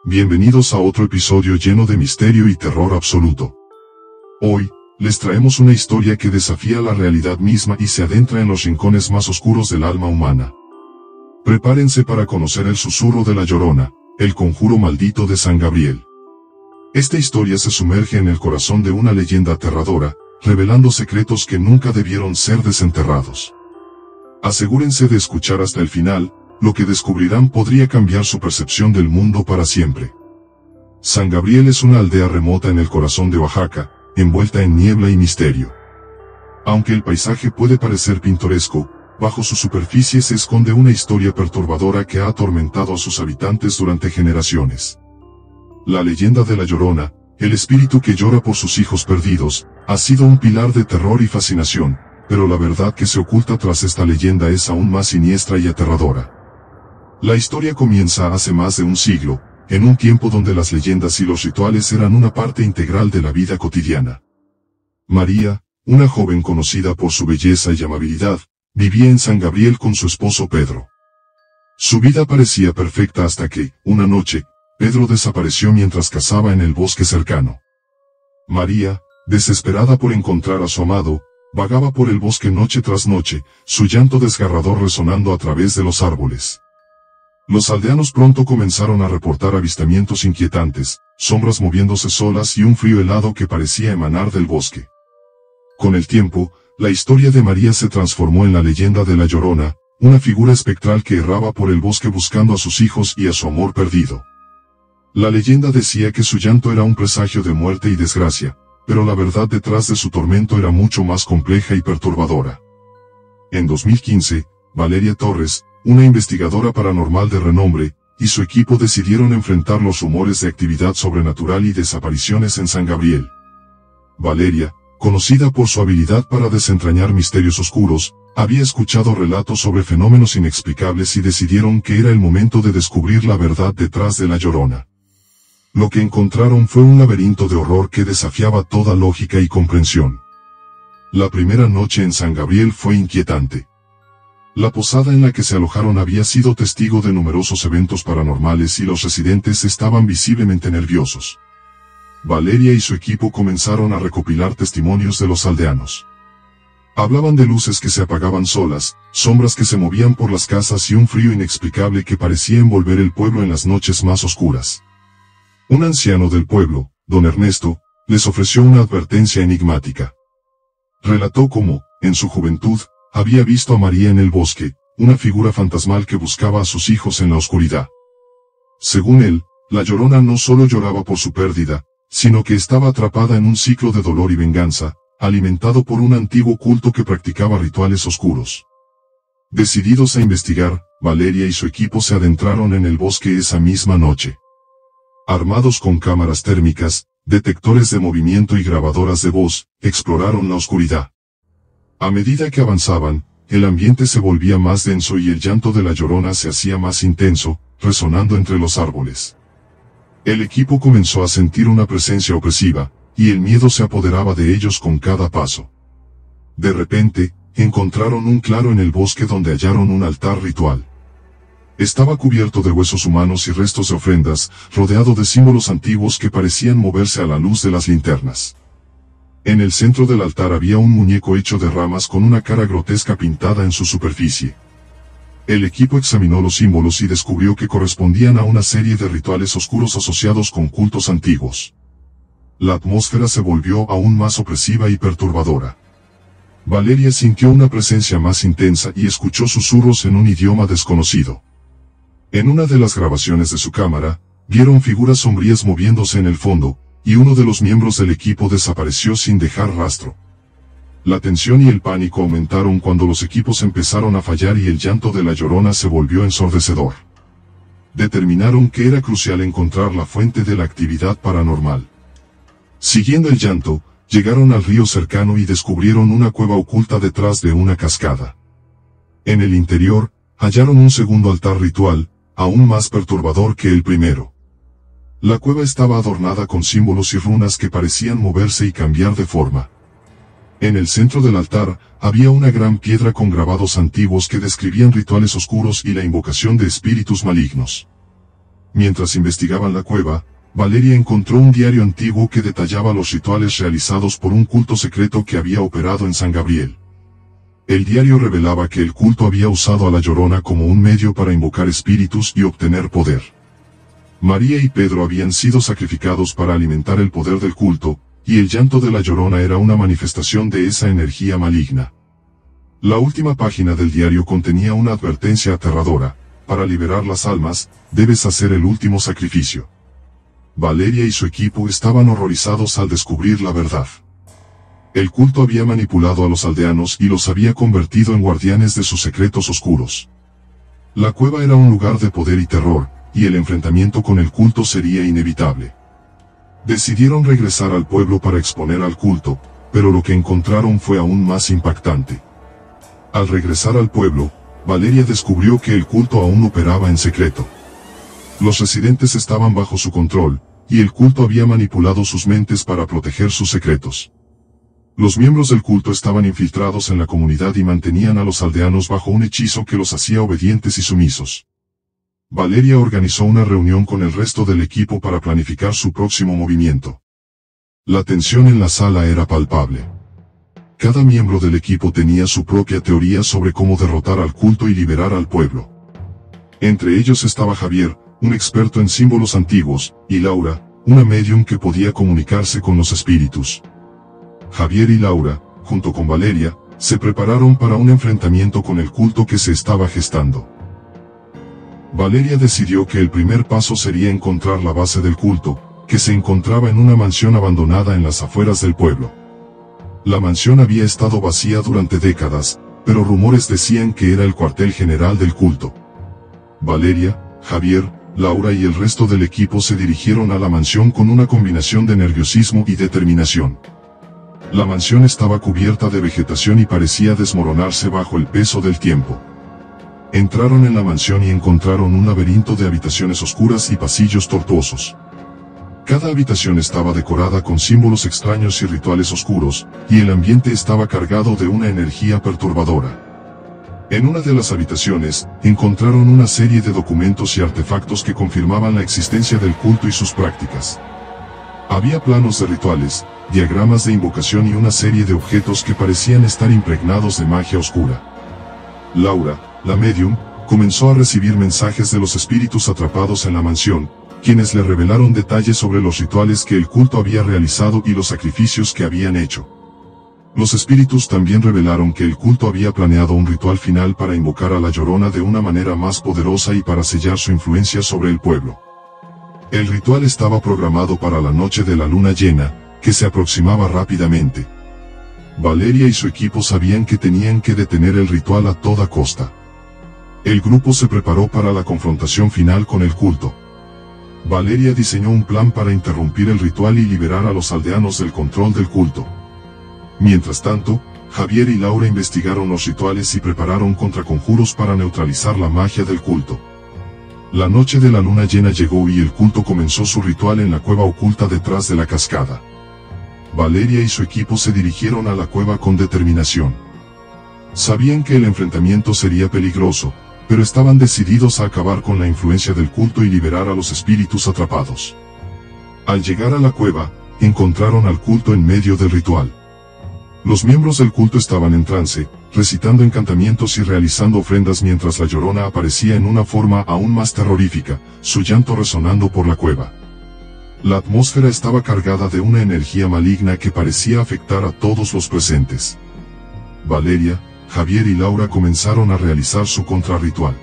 Bienvenidos a otro episodio lleno de misterio y terror absoluto. Hoy, les traemos una historia que desafía la realidad misma y se adentra en los rincones más oscuros del alma humana. Prepárense para conocer el susurro de la Llorona, el conjuro maldito de San Gabriel. Esta historia se sumerge en el corazón de una leyenda aterradora, revelando secretos que nunca debieron ser desenterrados. Asegúrense de escuchar hasta el final. Lo que descubrirán podría cambiar su percepción del mundo para siempre. San Gabriel es una aldea remota en el corazón de Oaxaca, envuelta en niebla y misterio. Aunque el paisaje puede parecer pintoresco, bajo su superficie se esconde una historia perturbadora que ha atormentado a sus habitantes durante generaciones. La leyenda de la Llorona, el espíritu que llora por sus hijos perdidos, ha sido un pilar de terror y fascinación, pero la verdad que se oculta tras esta leyenda es aún más siniestra y aterradora. La historia comienza hace más de un siglo, en un tiempo donde las leyendas y los rituales eran una parte integral de la vida cotidiana. María, una joven conocida por su belleza y amabilidad, vivía en San Gabriel con su esposo Pedro. Su vida parecía perfecta hasta que, una noche, Pedro desapareció mientras cazaba en el bosque cercano. María, desesperada por encontrar a su amado, vagaba por el bosque noche tras noche, su llanto desgarrador resonando a través de los árboles. Los aldeanos pronto comenzaron a reportar avistamientos inquietantes, sombras moviéndose solas y un frío helado que parecía emanar del bosque. Con el tiempo, la historia de María se transformó en la leyenda de la Llorona, una figura espectral que erraba por el bosque buscando a sus hijos y a su amor perdido. La leyenda decía que su llanto era un presagio de muerte y desgracia, pero la verdad detrás de su tormento era mucho más compleja y perturbadora. En 2015, Valeria Torres, una investigadora paranormal de renombre, y su equipo decidieron enfrentar los rumores de actividad sobrenatural y desapariciones en San Gabriel. Valeria, conocida por su habilidad para desentrañar misterios oscuros, había escuchado relatos sobre fenómenos inexplicables y decidieron que era el momento de descubrir la verdad detrás de la Llorona. Lo que encontraron fue un laberinto de horror que desafiaba toda lógica y comprensión. La primera noche en San Gabriel fue inquietante. La posada en la que se alojaron había sido testigo de numerosos eventos paranormales y los residentes estaban visiblemente nerviosos. Valeria y su equipo comenzaron a recopilar testimonios de los aldeanos. Hablaban de luces que se apagaban solas, sombras que se movían por las casas y un frío inexplicable que parecía envolver el pueblo en las noches más oscuras. Un anciano del pueblo, don Ernesto, les ofreció una advertencia enigmática. Relató cómo, en su juventud, había visto a María en el bosque, una figura fantasmal que buscaba a sus hijos en la oscuridad. Según él, la Llorona no solo lloraba por su pérdida, sino que estaba atrapada en un ciclo de dolor y venganza, alimentado por un antiguo culto que practicaba rituales oscuros. Decididos a investigar, Valeria y su equipo se adentraron en el bosque esa misma noche. Armados con cámaras térmicas, detectores de movimiento y grabadoras de voz, exploraron la oscuridad. A medida que avanzaban, el ambiente se volvía más denso y el llanto de la Llorona se hacía más intenso, resonando entre los árboles. El equipo comenzó a sentir una presencia opresiva, y el miedo se apoderaba de ellos con cada paso. De repente, encontraron un claro en el bosque donde hallaron un altar ritual. Estaba cubierto de huesos humanos y restos de ofrendas, rodeado de símbolos antiguos que parecían moverse a la luz de las linternas. En el centro del altar había un muñeco hecho de ramas con una cara grotesca pintada en su superficie. El equipo examinó los símbolos y descubrió que correspondían a una serie de rituales oscuros asociados con cultos antiguos. La atmósfera se volvió aún más opresiva y perturbadora. Valeria sintió una presencia más intensa y escuchó susurros en un idioma desconocido. En una de las grabaciones de su cámara, vieron figuras sombrías moviéndose en el fondo, y uno de los miembros del equipo desapareció sin dejar rastro. La tensión y el pánico aumentaron cuando los equipos empezaron a fallar y el llanto de la Llorona se volvió ensordecedor. Determinaron que era crucial encontrar la fuente de la actividad paranormal. Siguiendo el llanto, llegaron al río cercano y descubrieron una cueva oculta detrás de una cascada. En el interior, hallaron un segundo altar ritual, aún más perturbador que el primero. La cueva estaba adornada con símbolos y runas que parecían moverse y cambiar de forma. En el centro del altar, había una gran piedra con grabados antiguos que describían rituales oscuros y la invocación de espíritus malignos. Mientras investigaban la cueva, Valeria encontró un diario antiguo que detallaba los rituales realizados por un culto secreto que había operado en San Gabriel. El diario revelaba que el culto había usado a la Llorona como un medio para invocar espíritus y obtener poder. María y Pedro habían sido sacrificados para alimentar el poder del culto, y el llanto de la Llorona era una manifestación de esa energía maligna. La última página del diario contenía una advertencia aterradora: para liberar las almas, debes hacer el último sacrificio. Valeria y su equipo estaban horrorizados al descubrir la verdad. El culto había manipulado a los aldeanos y los había convertido en guardianes de sus secretos oscuros. La cueva era un lugar de poder y terror, y el enfrentamiento con el culto sería inevitable. Decidieron regresar al pueblo para exponer al culto, pero lo que encontraron fue aún más impactante. Al regresar al pueblo, Valeria descubrió que el culto aún operaba en secreto. Los residentes estaban bajo su control, y el culto había manipulado sus mentes para proteger sus secretos. Los miembros del culto estaban infiltrados en la comunidad y mantenían a los aldeanos bajo un hechizo que los hacía obedientes y sumisos. Valeria organizó una reunión con el resto del equipo para planificar su próximo movimiento. La tensión en la sala era palpable. Cada miembro del equipo tenía su propia teoría sobre cómo derrotar al culto y liberar al pueblo. Entre ellos estaba Javier, un experto en símbolos antiguos, y Laura, una medium que podía comunicarse con los espíritus. Javier y Laura, junto con Valeria, se prepararon para un enfrentamiento con el culto que se estaba gestando. Valeria decidió que el primer paso sería encontrar la base del culto, que se encontraba en una mansión abandonada en las afueras del pueblo. La mansión había estado vacía durante décadas, pero rumores decían que era el cuartel general del culto. Valeria, Javier, Laura y el resto del equipo se dirigieron a la mansión con una combinación de nerviosismo y determinación. La mansión estaba cubierta de vegetación y parecía desmoronarse bajo el peso del tiempo. Entraron en la mansión y encontraron un laberinto de habitaciones oscuras y pasillos tortuosos. Cada habitación estaba decorada con símbolos extraños y rituales oscuros, y el ambiente estaba cargado de una energía perturbadora. En una de las habitaciones, encontraron una serie de documentos y artefactos que confirmaban la existencia del culto y sus prácticas. Había planos de rituales, diagramas de invocación y una serie de objetos que parecían estar impregnados de magia oscura. Laura, la medium, comenzó a recibir mensajes de los espíritus atrapados en la mansión, quienes le revelaron detalles sobre los rituales que el culto había realizado y los sacrificios que habían hecho. Los espíritus también revelaron que el culto había planeado un ritual final para invocar a la Llorona de una manera más poderosa y para sellar su influencia sobre el pueblo. El ritual estaba programado para la noche de la luna llena, que se aproximaba rápidamente. Valeria y su equipo sabían que tenían que detener el ritual a toda costa. El grupo se preparó para la confrontación final con el culto. Valeria diseñó un plan para interrumpir el ritual y liberar a los aldeanos del control del culto. Mientras tanto, Javier y Laura investigaron los rituales y prepararon contraconjuros para neutralizar la magia del culto. La noche de la luna llena llegó y el culto comenzó su ritual en la cueva oculta detrás de la cascada. Valeria y su equipo se dirigieron a la cueva con determinación. Sabían que el enfrentamiento sería peligroso, pero estaban decididos a acabar con la influencia del culto y liberar a los espíritus atrapados. Al llegar a la cueva, encontraron al culto en medio del ritual. Los miembros del culto estaban en trance, recitando encantamientos y realizando ofrendas mientras la Llorona aparecía en una forma aún más terrorífica, su llanto resonando por la cueva. La atmósfera estaba cargada de una energía maligna que parecía afectar a todos los presentes. Valeria, Javier y Laura comenzaron a realizar su contrarritual.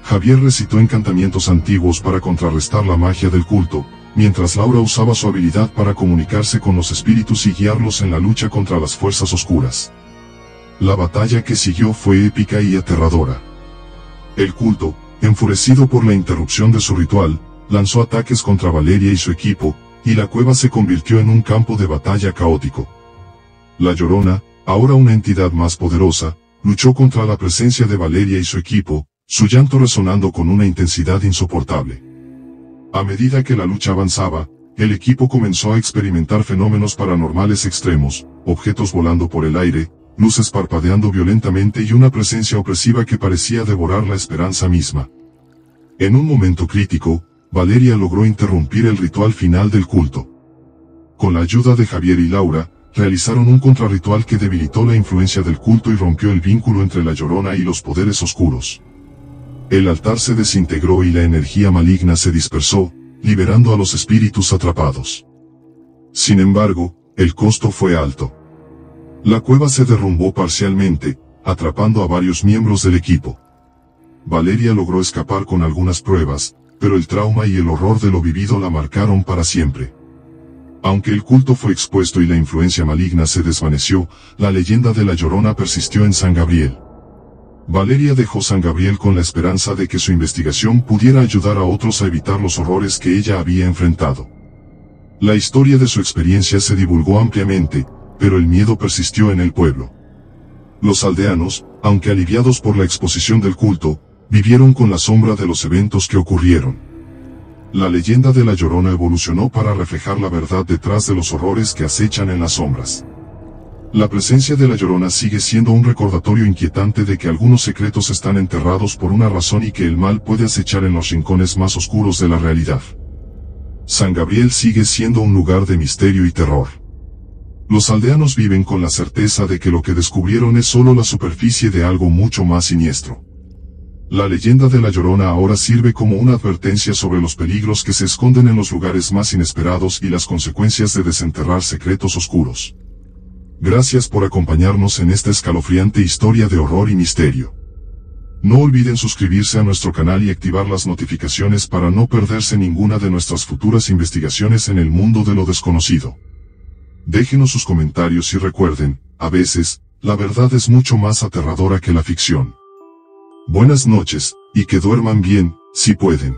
Javier recitó encantamientos antiguos para contrarrestar la magia del culto, mientras Laura usaba su habilidad para comunicarse con los espíritus y guiarlos en la lucha contra las fuerzas oscuras. La batalla que siguió fue épica y aterradora. El culto, enfurecido por la interrupción de su ritual, lanzó ataques contra Valeria y su equipo, y la cueva se convirtió en un campo de batalla caótico. La Llorona, ahora una entidad más poderosa, luchó contra la presencia de Valeria y su equipo, su llanto resonando con una intensidad insoportable. A medida que la lucha avanzaba, el equipo comenzó a experimentar fenómenos paranormales extremos, objetos volando por el aire, luces parpadeando violentamente y una presencia opresiva que parecía devorar la esperanza misma. En un momento crítico, Valeria logró interrumpir el ritual final del culto. Con la ayuda de Javier y Laura, realizaron un contrarritual que debilitó la influencia del culto y rompió el vínculo entre la Llorona y los poderes oscuros. El altar se desintegró y la energía maligna se dispersó, liberando a los espíritus atrapados. Sin embargo, el costo fue alto. La cueva se derrumbó parcialmente, atrapando a varios miembros del equipo. Valeria logró escapar con algunas pruebas, pero el trauma y el horror de lo vivido la marcaron para siempre. Aunque el culto fue expuesto y la influencia maligna se desvaneció, la leyenda de la Llorona persistió en San Gabriel. Valeria dejó San Gabriel con la esperanza de que su investigación pudiera ayudar a otros a evitar los horrores que ella había enfrentado. La historia de su experiencia se divulgó ampliamente, pero el miedo persistió en el pueblo. Los aldeanos, aunque aliviados por la exposición del culto, vivieron con la sombra de los eventos que ocurrieron. La leyenda de la Llorona evolucionó para reflejar la verdad detrás de los horrores que acechan en las sombras. La presencia de la Llorona sigue siendo un recordatorio inquietante de que algunos secretos están enterrados por una razón y que el mal puede acechar en los rincones más oscuros de la realidad. San Gabriel sigue siendo un lugar de misterio y terror. Los aldeanos viven con la certeza de que lo que descubrieron es solo la superficie de algo mucho más siniestro. La leyenda de la Llorona ahora sirve como una advertencia sobre los peligros que se esconden en los lugares más inesperados y las consecuencias de desenterrar secretos oscuros. Gracias por acompañarnos en esta escalofriante historia de horror y misterio. No olviden suscribirse a nuestro canal y activar las notificaciones para no perderse ninguna de nuestras futuras investigaciones en el mundo de lo desconocido. Déjenos sus comentarios y recuerden, a veces, la verdad es mucho más aterradora que la ficción. Buenas noches, y que duerman bien, si pueden.